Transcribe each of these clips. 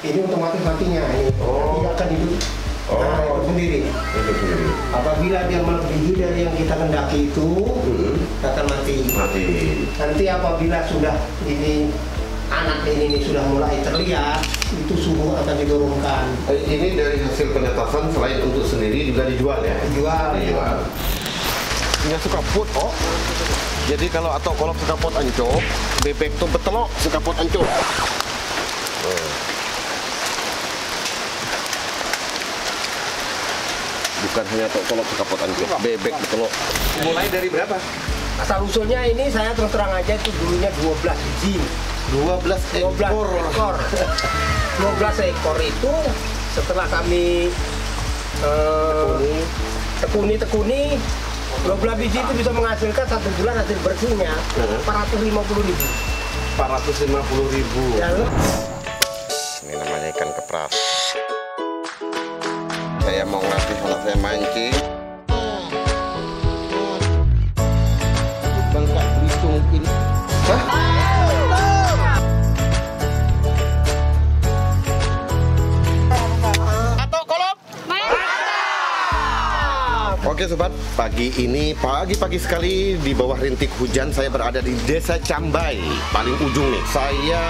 ini otomatis matinya ini. Dia akan hidup. Nah, itu sendiri. Itu sendiri. Apabila dia melebihi dari yang kita kendaki itu, akan mati. Mati. Nanti apabila sudah ini anak ini sudah mulai terlihat, itu suhu akan diturunkan. Ini dari hasil penetasan selain untuk sendiri juga dijual ya? Dijual. Punya sukaput, oh. Jadi kalau atau kolok sukaput ancop, bebek tuh betelok sukaput ancop. Bukan hanya tok kolok sukaput ancop, bebek betelok. Mulai dari berapa? Asal usulnya ini saya terus terang aja itu dulunya 12 biji. 12 ekor. 12 ekor itu setelah kami tekuni 12 biji itu bisa menghasilkan 1 bulan hasil bersihnya 450.000. 450.000. Ya, Ini namanya ikan kepras. Saya mau ngasih anak saya mancing. Bangka Belitung ini. Oke sobat, pagi ini pagi-pagi sekali di bawah rintik hujan saya berada di Desa Cambai, paling ujung nih. Saya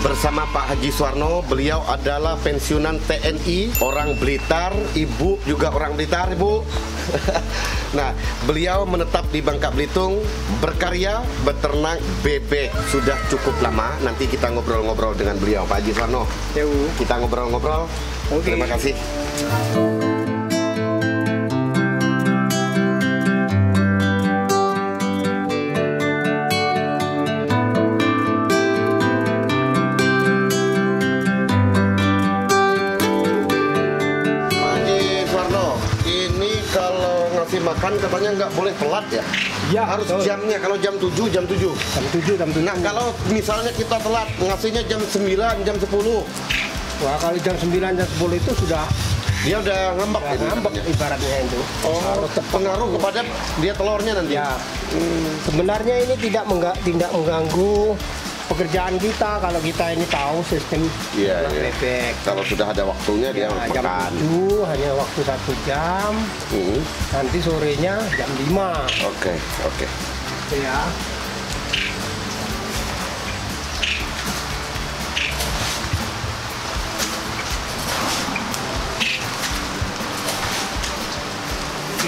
bersama Pak Haji Suwarno, beliau adalah pensiunan TNI, orang Blitar, ibu juga orang Blitar, ibu. Nah, beliau menetap di Bangka Belitung, berkarya beternak bebek sudah cukup lama. Nanti kita ngobrol-ngobrol dengan beliau, Pak Haji Suwarno. Kita ngobrol-ngobrol. Terima kasih. Makan katanya nggak boleh telat ya? Ya, harus betul. Jamnya, kalau jam 7, jam 7. Jam 7. Nah, kalau misalnya kita telat, ngasihnya jam 9, jam 10. Wah, kalau jam 9, jam 10 itu sudah dia udah ngambek itu ibaratnya itu. Oh, pengaruh kepada dia telurnya nanti. Ya. Sebenarnya ini tidak mengganggu pekerjaan kita kalau kita ini tahu sistem bebek. Kalau sudah ada waktunya dia jam makan. 7 hanya waktu 1 jam. Nanti sorenya jam 5. Oke. Ya.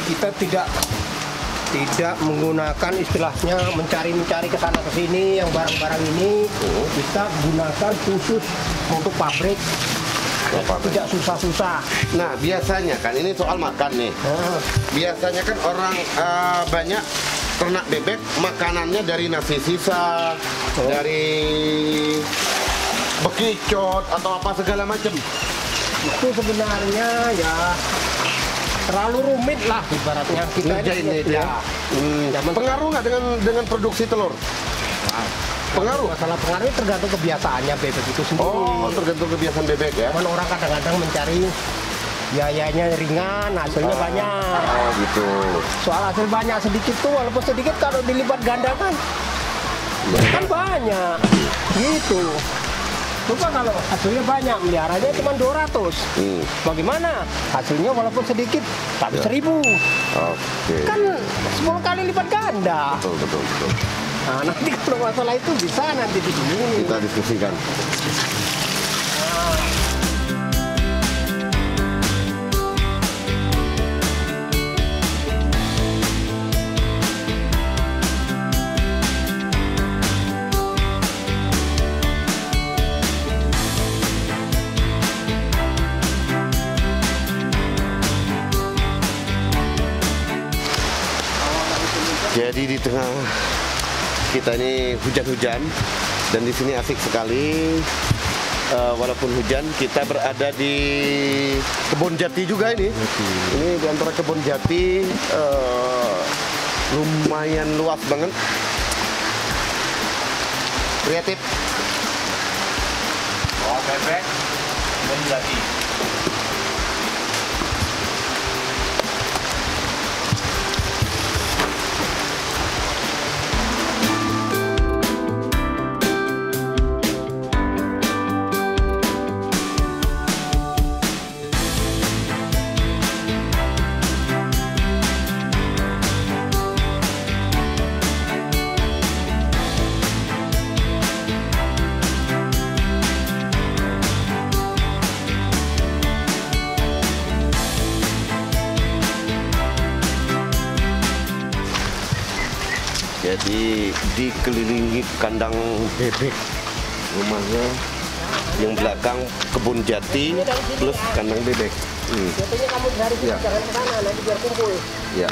Kita tidak menggunakan istilahnya mencari ke sana ke sini yang barang-barang ini kita gunakan khusus untuk pabrik. Tidak susah-susah. Nah, biasanya kan ini soal makan nih. Biasanya kan orang banyak ternak bebek makanannya dari nasi sisa, dari bekicot atau apa segala macam. Itu sebenarnya ya terlalu rumit lah ibaratnya kita ini ya. Pengaruh nggak dengan produksi telur? Pengaruh? Masalah pengaruh tergantung kebiasaannya bebek itu sendiri. Oh, tergantung kebiasaan bebek ya. Cuman orang kadang-kadang mencari biayanya ringan, hasilnya banyak. Oh gitu. Soal hasil banyak sedikit tuh, walaupun sedikit kalau dilipat gandakan kan banyak. Gitu. Coba kalau hasilnya banyak, meliharanya cuma 200. Bagaimana? Hasilnya walaupun sedikit, tapi 1000. Oke. Kan 10 kali lipat ganda. Betul. Nah, nanti kalau masalah itu bisa nanti di sini. Kita diskusikan. Jadi di tengah kita ini hujan-hujan dan di sini asik sekali. Walaupun hujan, kita berada di kebun jati juga ini. Ini di antara kebun jati lumayan luas banget. Kreatif. Oh, bebek, kebun jati. dikelilingi kandang bebek rumahnya, yang belakang kebun jati plus kandang bebek. Biasanya kamu dari sini jangan ke sana, nanti biar kumpul. Ya.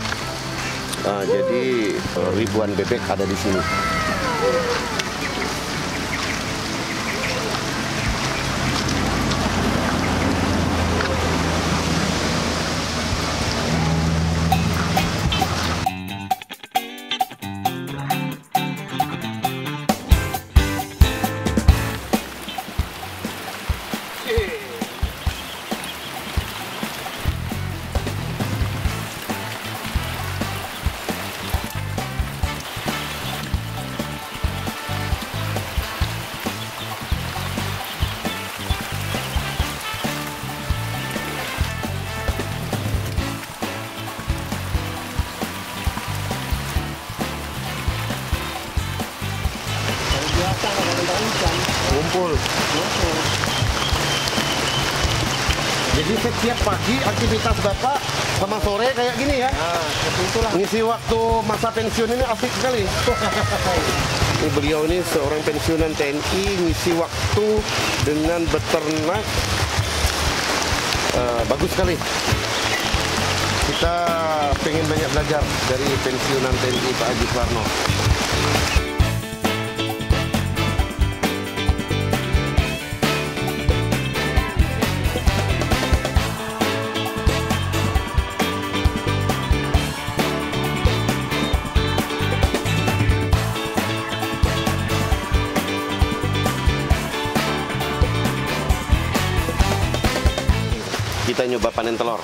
Jadi ribuan bebek ada di sini. Kumpul. Jadi setiap pagi aktivitas Bapak sama sore kayak gini ya? Nah, itulah. Ngisi waktu masa pensiun ini asik sekali. Ini beliau ini seorang pensiunan TNI, ngisi waktu dengan beternak. Bagus sekali. Kita pengen banyak belajar dari pensiunan TNI Pak Haji Suwarno. Kita nyoba panen telur.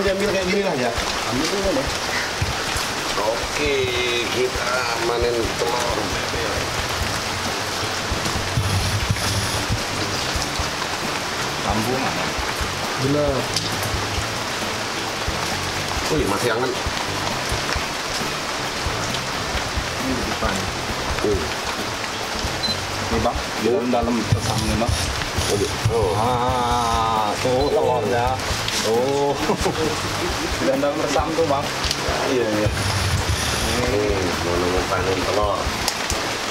Diambil kayak gini lah ya. Ambil dulu deh. Oke, kita panen telur bebek. Lampu mana? Benar. Wih, masih hangat. Ini di depan. Ini bang, Di dalam pesamnya bang. Tuh telurnya. Oh. Di dalam resam tuh bang. Iya, iya. Mau panen telur.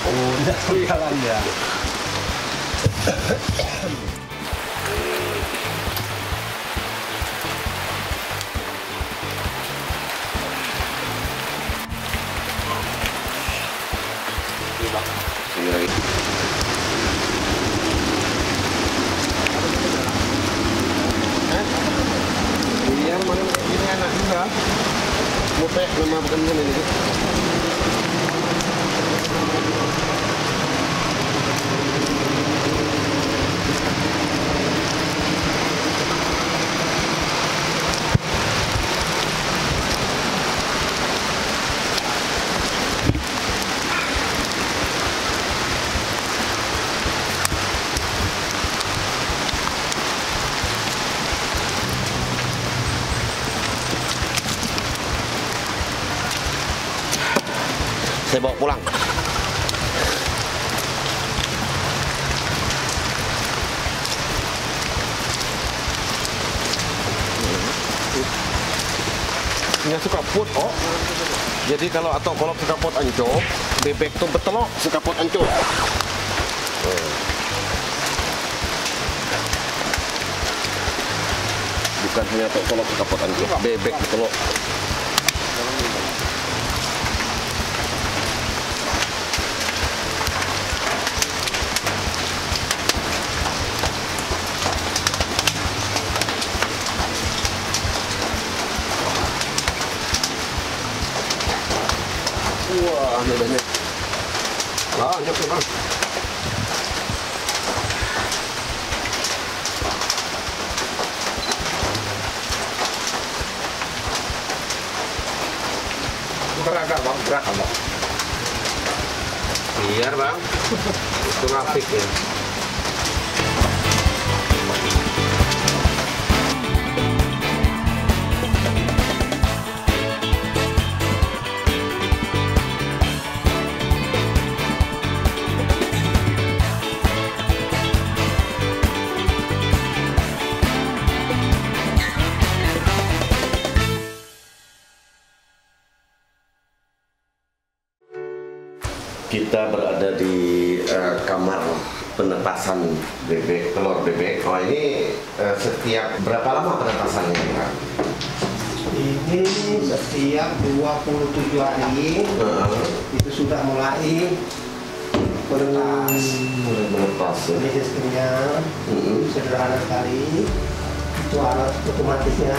Oh, udah kelihatan ya. Sini lagi. Iya, mana ini enak juga. Mupek nama bukan ini. Saya bawa pulang. Punya suka put, oh. Jadi kalau atau kolok suka pot ancop, bebek tuh betelok suka pot ancop. Bukan hanya atau kolok suka pot ancop, bebek betelok. Wah, ini banyak. Banyak ya bang. Gerak bang, gerak bang. Biar bang, itu grafik ya. kita berada di kamar penetasan bebek, telur bebek. Oh ini setiap berapa lama penetasannya Pak? Ini setiap 27 hari itu sudah mulai menetas. Mulai menetas ya. Ini sistemnya sederhana sekali. Itu alat otomatisnya.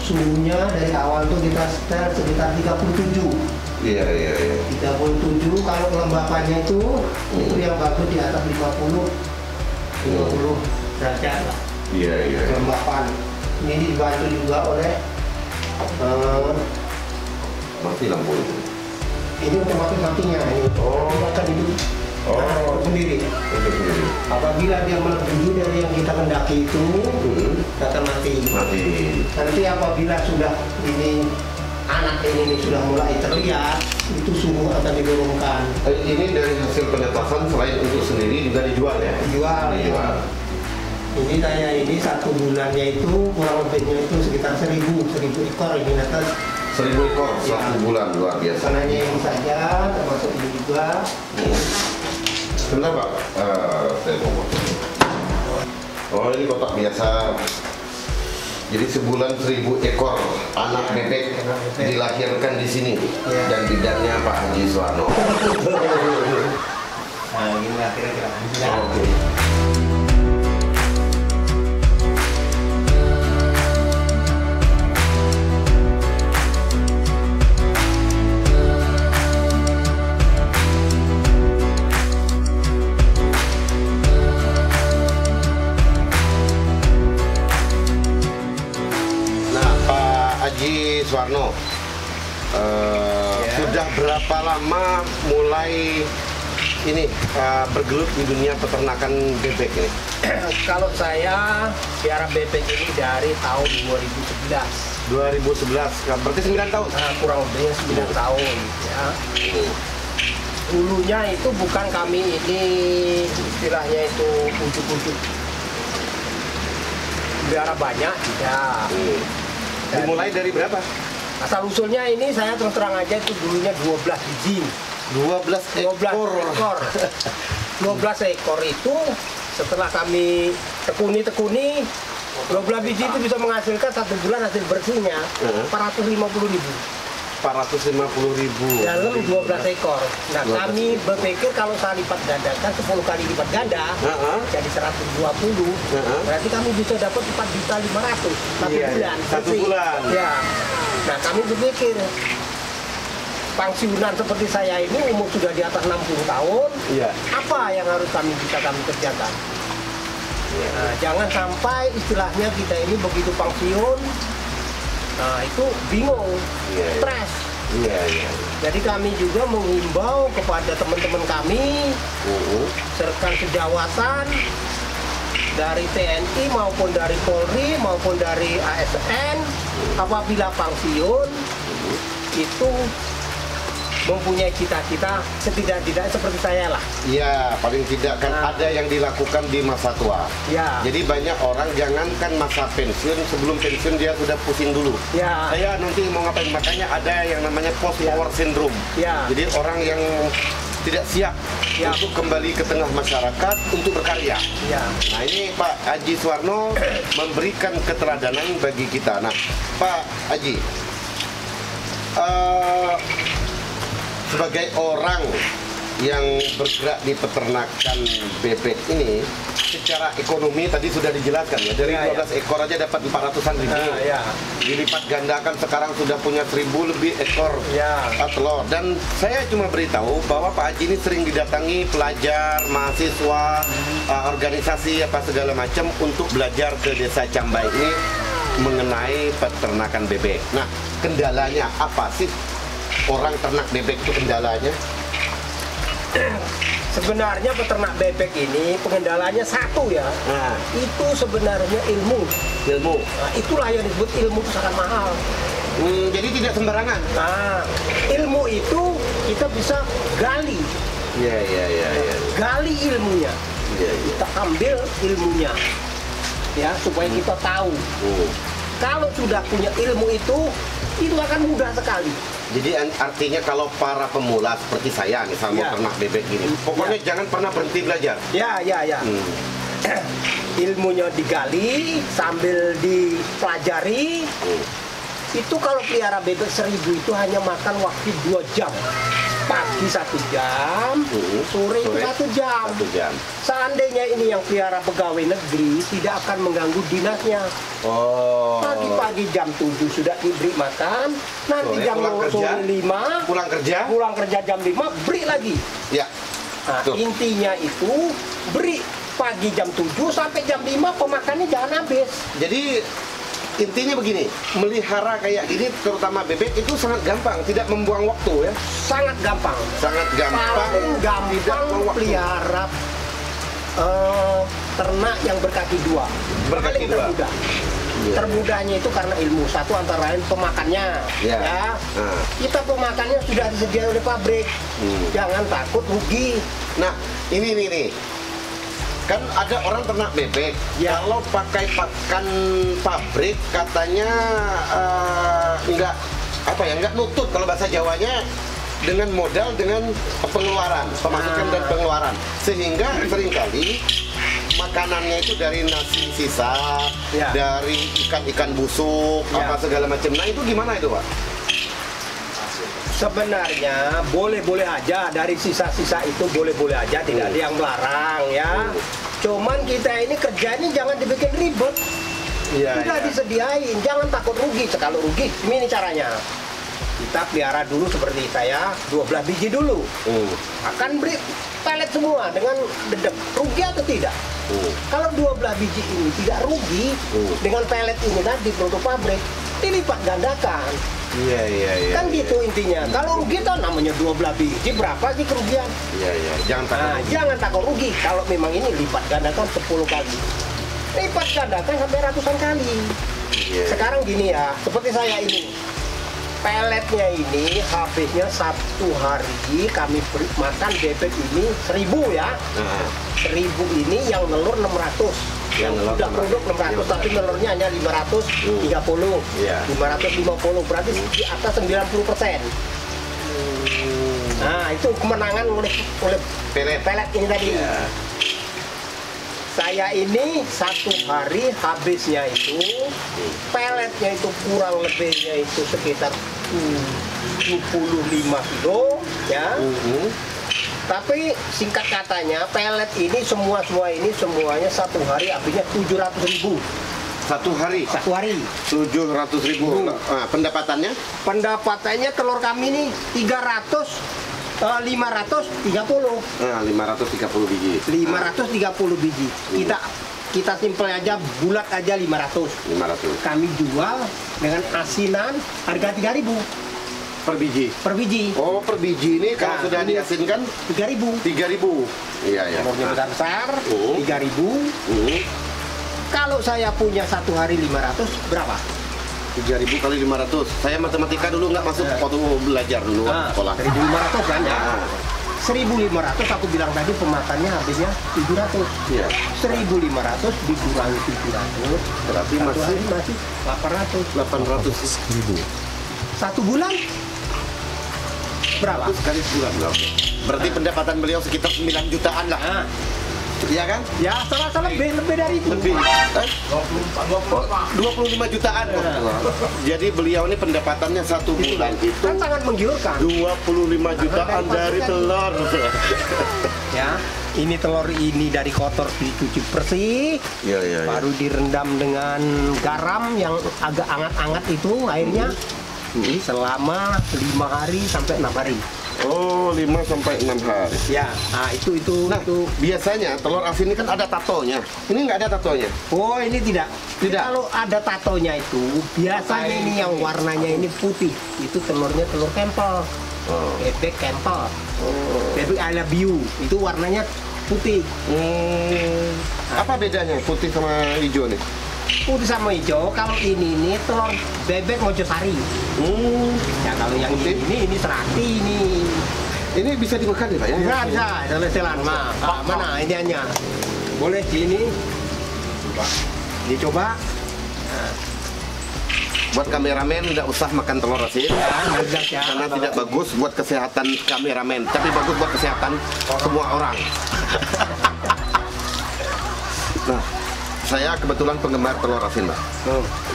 Suhunya dari awal tuh kita setel sekitar 37. Iya. 37, kalau kelembapannya itu yang bagus di atas 50 derajat lah. Iya. Kelembapan. Ini dibantu juga oleh mati lampu itu. ini otomatis matinya ini. Akan hidup sendiri. Apabila dia melebihi dari yang kita kendaki itu akan mati. Nanti apabila sudah ini anak ini sudah mulai terlihat, itu suhu akan diturunkan. Ini dari hasil penetasan selain untuk sendiri juga dijual ya? Dijual. Ini saya ini 1 bulannya itu kurang lebihnya itu sekitar 1000 ekor ini netes. 1000 ekor satu bulan, luar biasa. Sananya ini saja, termasuk ini juga. Sebentar Pak, saya mau. Oh ini kotak biasa. Jadi sebulan 1000 ekor anak bebek dilahirkan di sini dan bidannya Pak Haji Suwarno. Nah ini lah kira-kira. Oke. Haji Suwarno, sudah berapa lama mulai ini bergelut di dunia peternakan bebek ini? Kalau saya piara bebek ini dari tahun 2011. 2011, berarti 9 tahun? Kurang lebih 9 tahun ya. Dulunya itu bukan kami ini istilahnya itu ujuk-ujuk piara banyak, tidak. Dimulai dari berapa? Asal usulnya ini saya terus terang aja itu dulunya 12 biji. 12 ekor. 12 ekor itu setelah kami tekuni 12 biji itu bisa menghasilkan 1 bulan hasil bersihnya 450.000. 450.000 dalam 12 ekor. Nah, kami berpikir kalau saya lipat gandakan 10 kali lipat ganda jadi 120, berarti kami bisa dapat 4.500.000 bulan. Satu bulan. Ya. Nah, kami berpikir pensiunan seperti saya ini umur sudah di atas 60 tahun, apa yang harus kami kerjakan? Nah, jangan sampai istilahnya kita ini begitu pensiun, nah itu bingung, stres. Jadi kami juga menghimbau kepada teman-teman kami, serkan sejawatan dari TNI maupun dari Polri maupun dari ASN, apabila pensiun itu mempunyai cita-cita setidak-tidaknya seperti saya lah. Iya, paling tidak kan ada yang dilakukan di masa tua. Ya. Jadi banyak orang jangankan masa pensiun, sebelum pensiun dia sudah pusing dulu. Ya. Saya nanti mau ngapain, makanya ada yang namanya post power syndrome. Ya. Jadi orang yang tidak siap untuk kembali ke tengah masyarakat untuk berkarya. Ya. Nah ini Pak Haji Suwarno memberikan keteladanan bagi kita. Nah Pak Haji, sebagai orang yang bergerak di peternakan bebek ini, secara ekonomi tadi sudah dijelaskan ya, dari 12 ekor aja dapat 400-an ribu. Dilipat gandakan sekarang sudah punya 1000 lebih ekor telur. Dan saya cuma beritahu bahwa Pak Haji ini sering didatangi pelajar, mahasiswa, organisasi apa segala macam untuk belajar ke Desa Cambai ini mengenai peternakan bebek. Nah, kendalanya apa sih? Orang ternak bebek itu kendalanya? Sebenarnya peternak bebek ini pengendalanya satu ya. Itu sebenarnya ilmu. Nah, itulah yang disebut ilmu sangat mahal. Jadi tidak sembarangan. Nah, ilmu itu kita bisa gali. Gali ilmunya. Kita ambil ilmunya. Ya, supaya kita tahu. Kalau sudah punya ilmu itu, itu akan mudah sekali. Jadi artinya kalau para pemula seperti saya misal mau ternak bebek ini, pokoknya jangan pernah berhenti belajar. Ya. Ilmunya digali sambil dipelajari. Itu kalau pelihara bebek 1000 itu hanya makan waktu 2 jam. Pagi 1 jam, sore itu 1 jam. Seandainya ini yang pelihara pegawai negeri tidak akan mengganggu dinasnya. Pagi-pagi jam 7 sudah diberi makan, nanti jam sore 5 pulang kerja jam 5 beri lagi. Ya. Nah, intinya itu beri pagi jam 7 sampai jam 5 pemakannya jangan habis. Jadi intinya begini, melihara kayak gini terutama bebek itu sangat gampang, tidak membuang waktu ya. Sangat gampang. Paling gampang pelihara ternak yang berkaki 2. Berkaki 2. Termudahnya itu karena ilmu. Satu antara lain pemakannya. Ya. Kita pemakannya sudah disediakan oleh pabrik. Jangan takut rugi. Nah, ini nih. Kan ada orang ternak bebek, kalau pakai pakan pabrik katanya nggak nutut kalau bahasa Jawanya, dengan modal dengan pengeluaran, pemasukan dan pengeluaran, sehingga seringkali makanannya itu dari nasi sisa, dari ikan-ikan busuk, apa segala macam. Nah itu gimana itu, Pak? Sebenarnya boleh-boleh aja, dari sisa-sisa itu boleh-boleh aja, tidak ada yang melarang ya. Cuman kita ini kerja ini jangan dibikin ribet. Sudah disediain, jangan takut rugi. Kalau rugi, ini caranya. Kita pelihara dulu seperti saya, 12 biji dulu. Akan beri pelet semua dengan dedek. Rugi atau tidak? Kalau 12 biji ini tidak rugi, dengan pelet ini tadi produk pabrik, dilipat gandakan. Iya. Kan gitu intinya. Kalau rugi kan namanya 12 biji, berapa sih kerugian? Iya. Jangan takut rugi. Kalau memang ini lipat gandakan 10 kali. Lipat gandakan sampai ratusan kali. Sekarang gini ya, seperti saya ini. Peletnya ini habisnya 1 hari kami beri makan bebek ini 1000 ya. 1000 ini yang telur 600. Yang sudah produk 600, tapi telurnya hanya 530, 550, berarti di atas 90%. Nah itu kemenangan oleh pelet ini tadi. Saya ini 1 hari habisnya itu peletnya itu kurang lebihnya itu sekitar 75 kilo ya. Tapi singkat katanya pelet ini semuanya 1 hari habisnya 700.000. 1 hari? 1 hari 700.000. Nah, pendapatannya? Pendapatannya telur kami ini 530. Nah, 530 biji. 530 biji. Kita simpel aja, bulat aja 500. Kami jual dengan asinan harga 3.000 per biji. Oh, per biji ini kalau sudah diasinkan 3.000. Iya. Telurnya besar, 3.000. Kalau saya punya 1 hari 500, berapa? 3.000 kali 500. Saya matematika dulu nggak masuk waktu belajar dulu sekolah. 1.500 kan ya. 1.500 aku bilang tadi pemakannya habisnya 700. 1.500 dikurangi 700 berarti masih 800.000. 1 bulan berapa? Sekali sebulan loh. Berarti pendapatan beliau sekitar 9 jutaan lah. Iya kan? Ya, serasa lebih dari itu. Lebih. 25 jutaan. Jadi beliau ini pendapatannya 1 bulan itu kan sangat menggiurkan. 25 jutaan dari telur. Ya, ini telur ini dari kotor dicuci bersih. Baru direndam dengan garam yang agak hangat-hangat itu airnya. Selama 5 hari sampai 6 hari. Oh, 5 sampai 6 hari. Ya, nah itu. Nah, biasanya telur asin ini kan ada tatonya. Ini nggak ada tatonya. Oh, ini tidak. Kalau ada tatonya itu, biasanya ini yang warnanya ini putih. Itu telurnya telur kempel. Bebek kempel. Bebek I love you. Itu warnanya putih. Apa bedanya putih sama hijau nih? Putih sama hijau, kalau ini telur bebek Mojosari. Ya kalau yang ini serati ini. Ini bisa dimakan ya Pak ya? Bisa, selesai mana iniannya? Boleh sini. Dicoba. buat kameramen tidak usah makan telur asin Ya. karena tidak bagus buat kesehatan kameramen, tapi bagus buat kesehatan semua orang. Nah, saya kebetulan penggemar telur asin, Mbak.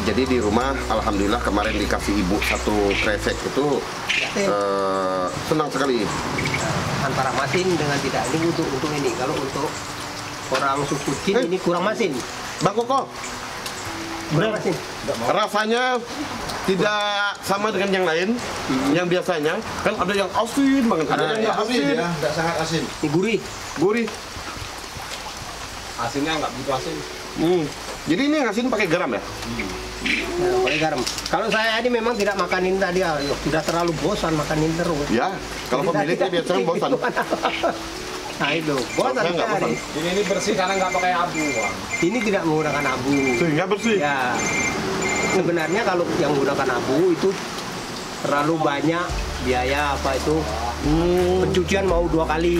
Jadi di rumah, alhamdulillah kemarin dikasih ibu satu kresek itu senang sekali. Antara masin dengan tidak, ini untuk ini. Kalau untuk orang suku Cina ini kurang masin. Bang Koko, Kurang masin. rasanya tidak sama dengan yang lain. Yang biasanya kan ada yang asin banget, ada yang nggak asin, Tidak sangat asin. Ini gurih. gurih. Asinnya nggak begitu asin. Jadi ini asin pakai garam ya? Nah, pakai garam. Kalau saya ini memang tidak makanin tadi, sudah terlalu bosan makanin terus. Ya, kalau pemiliknya biasanya bosan. Nah itu, bosan Saya nggak sekali. bosan. Ini bersih karena nggak pakai abu, Bang. Ini tidak menggunakan abu. Sehingga bersih. Ya, sebenarnya kalau yang menggunakan abu itu terlalu banyak biaya apa itu pencucian mau 2 kali.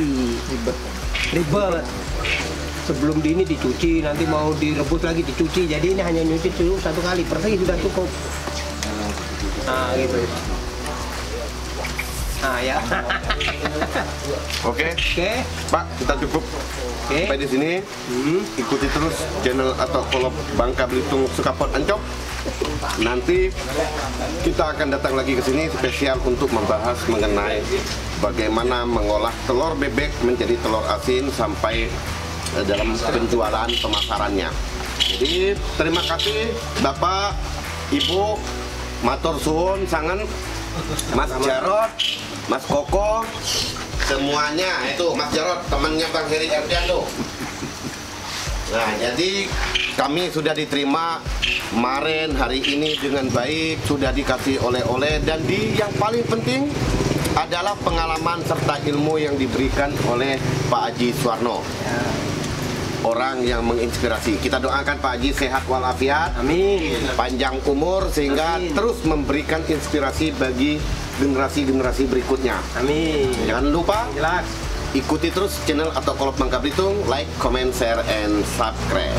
Ribet. Sebelum ini dicuci, nanti mau direbus lagi dicuci. Jadi ini hanya nyuci dulu 1 kali, bersih sudah cukup. Nah gitu. Nah ya. Oke, Oke. Pak, kita cukup Oke. sampai di sini. Ikuti terus channel atau kolom Bangka Belitung Sukapot Ancok. Nanti kita akan datang lagi ke sini spesial untuk membahas mengenai bagaimana mengolah telur bebek menjadi telur asin sampai dalam penjualan pemasarannya. Jadi terima kasih Bapak, Ibu, matur suwun sangen, Mas Jarot, Mas Koko, semuanya itu Mas Jarot temannya Bang Heri Erdian tuh. Nah, jadi kami sudah diterima kemarin hari ini dengan baik, sudah dikasih oleh-oleh, dan yang paling penting adalah pengalaman serta ilmu yang diberikan oleh Pak Haji Suwarno. Orang yang menginspirasi. Kita doakan Pak Haji sehat walafiat, Amin. panjang umur sehingga Amin. terus memberikan inspirasi bagi generasi-generasi berikutnya. Amin. Jangan lupa Jelas. ikuti terus channel atau kolom Bangka Belitung, like, comment, share, and subscribe.